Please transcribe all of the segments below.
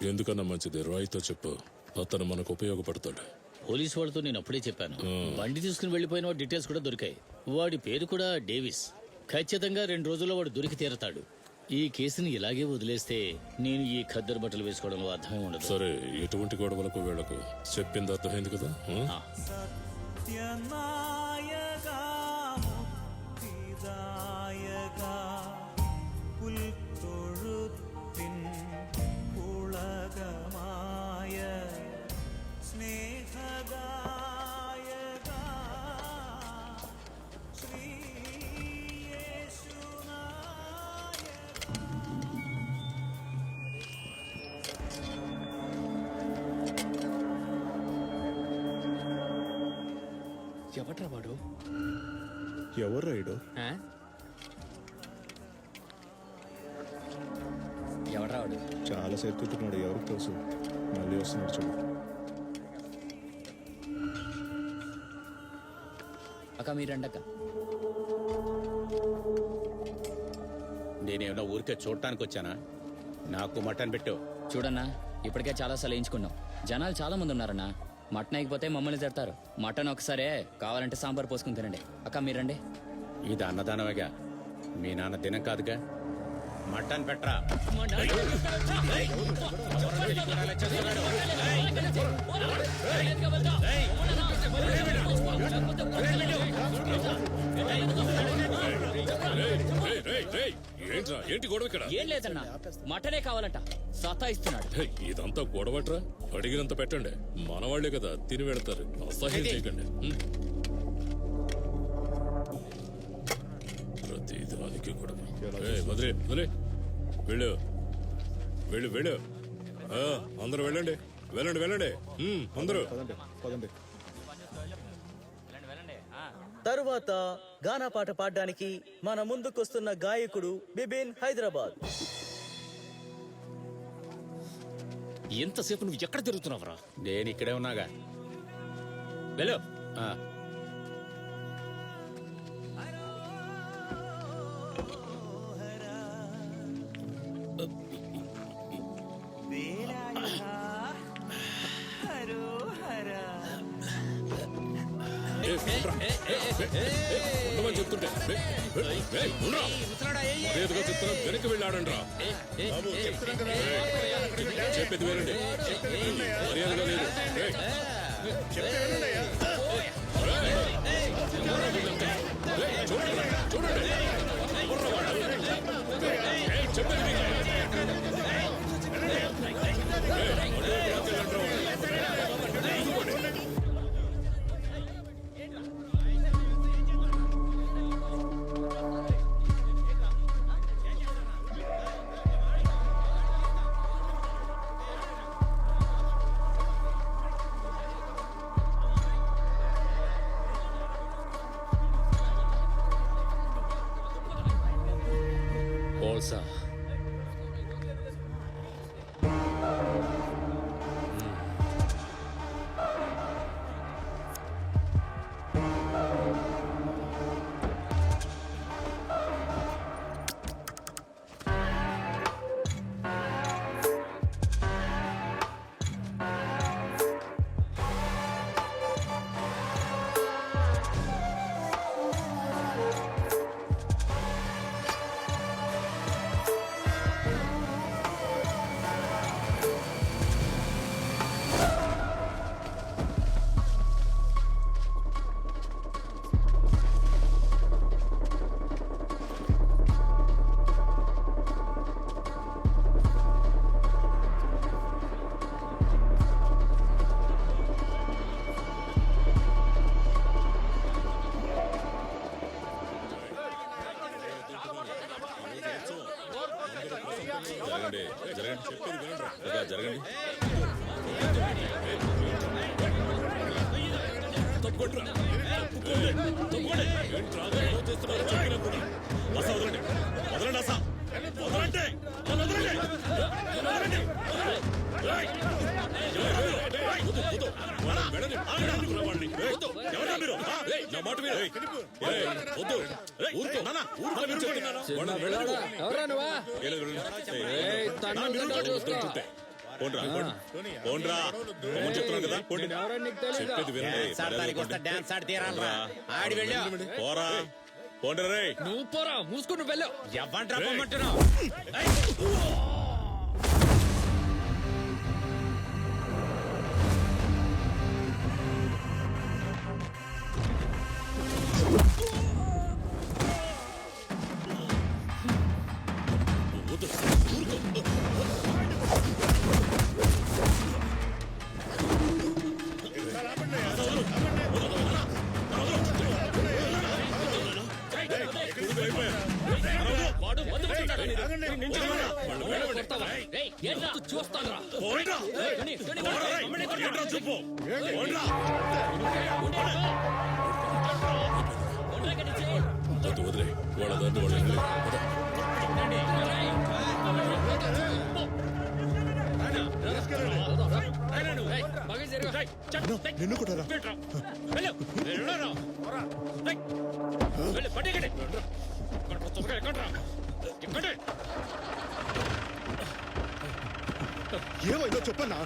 ఎందుకన్నా మంచిది రాయ్తో చెప్పు, అతను మనకు ఉపయోగపడతాడు. పోలీసు వాళ్ళతో నేను అప్పుడే చెప్పాను. బండి తీసుకుని వెళ్లిపోయిన వాడి డీటెయిల్స్ కూడా దొరికాయి. వాడి పేరు కూడా డేవిస్. ఖచ్చితంగా 2 రోజుల్లో వాడు దొరికి తీరతాడు. ఈ కేసుని ఇలాగే వదిలేస్తే నేను ఈ ఖద్దరు బట్టలు వేసుకోవడంలో అర్థమే ఉండదు. సరే, ఎటువంటి గొడవలకు వీళ్ళకు చెప్పింది అర్థమైంది కదా. ఎవట్రా వాడు? ఎవరు రైడు? ఎవట్రా వాడు? చాలా సేపు తిట్టుకున్నాడు, ఎవరికి తెలుసు. మళ్ళీ వస్తున్నాడు చూడు. అక్క మీరండి అక్క. నేనేమన్నా ఊరికే చూడటానికి వచ్చానా? నాకు మటన్ పెట్టు. చూడన్నా, ఇప్పటికే చాలా సార్లు వేయించుకున్నాం. జనాలు చాలా మంది ఉన్నారన్నా. మటన్ అయిపోతే మమ్మల్ని తిడతారు. మటన్ ఒకసారే, కావాలంటే సాంబార్ పోసుకుని తినండి. అక్క మీరండి. ఇది అన్నదానమేగా, మీ నాన్న దినం కాదుగా. మటన్ పెట్టరా. ఏంట్రా, ఏంటి గొడవ ఇక్కడ? ఏం లేదన్నా, మటనే కావాలంట. సతాయిస్తున్నాడు. ఇదంతా గొడవట్రా. అడిగినంత పెట్టండి, మనవాళ్లే కదా తిని వెళ్తారు. అసహ్యం చేయకండి. ప్రతిదానికి గొడవ. వదిలే వదిలే, వెళ్ళు వెళ్ళు వెళ్ళు. అందరూ వెళ్ళండి వెళ్ళండి వెళ్ళండి అందరూ. పదండి. తరువాత గానా పాట పాడడానికి మన ముందుకొస్తున్న గాయకుడు బిబిన్ హైదరాబాద్. ఎంతసేపు నువ్వు ఎక్కడ తిరుగుతున్నావురా? నేను ఇక్కడే ఉన్నాగా. వెళ్ళు. చెప్తుంటే మర్యాదగా చెప్తున్నా, వెనక్కి వెళ్ళాడంట్రా. చెప్పేది వేరండి, మర్యాదగా లేదు. చూడండి చూడండి, చెప్పేది బోల్సా. జరగండి, చెప్పేది వినండి. జరగండి. వద్దు. ఊరుకో. ఊరుకో చెప్తున్నానా? వాడు వెళ్ళడు. ఎవరా నువ్వా వెళ్ళదు. ఏయ్, తన్నులు తింటావు చూసుకో. పోండ్రా పోండ్రా పోమని చెప్తున్నాను కదా పోండి. ఎవరని నీకు తెలీదా? చెప్పేది వినండి. డాన్స్ ఆడి తీరాలరా ఆడి వెళ్ళా పోరా పోండ్రా రే నువ్వు పోరా మూసుకుని నువ్వు వెళ్ళావు. ఎవ్వంట్రా పోమంటున్నావు వద్దు. చూస్తాను చెప్పు వద్దు, వదిలే. వాళ్ళ దాన్ని వాళ్ళు వెళ్ళలేదు. పద. నిన్ను కూడా రా. ఏమైందో చెప్పన్నా.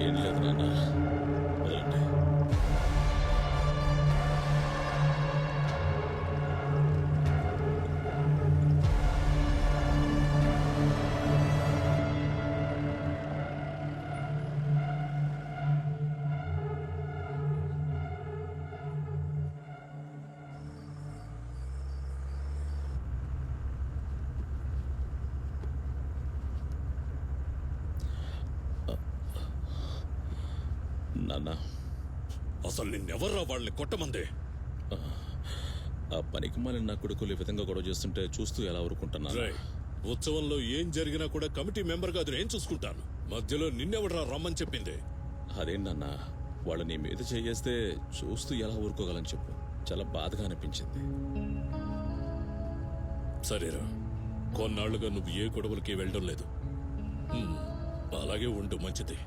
ఏం లేదు నాన్న, వదలండి. నాన్న అసలు నిన్నెవర్రా వాళ్ళని కొట్టమందే? ఆ పనికి మాలిన నా కొడుకులు ఈ విధంగా గొడవ చేస్తుంటే చూస్తూ ఎలా ఊరుకుంటున్నాను. రేయ్, ఉత్సవంలో ఏం జరిగినా కూడా కమిటీ మెంబర్ గా అది నేను చూసుకుంటాను. మధ్యలో నిన్నెవడరా రమ్మని చెప్పింది? అదేంటన్నా వాళ్ళు నీ మీద చేయేస్తే చూస్తూ ఎలా ఊరుకోగలని చెప్పు. చాలా బాధగా అనిపించింది. సరేరా, కొన్నాళ్లుగా నువ్వు ఏ గొడవలకి వెళ్ళడం లేదు. అలాగే ఉండు, మంచిది.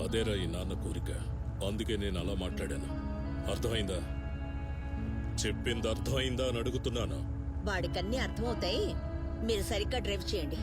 అదేరా ఈ నాన్న కోరిక. అందుకే నేను అలా మాట్లాడాను. అర్థమైందా? చెప్పింది అర్థమైందా అని అడుగుతున్నాను. వాడికన్నీ అర్థమవుతాయి. మీరు సరిగ్గా డ్రైవ్ చేయండి.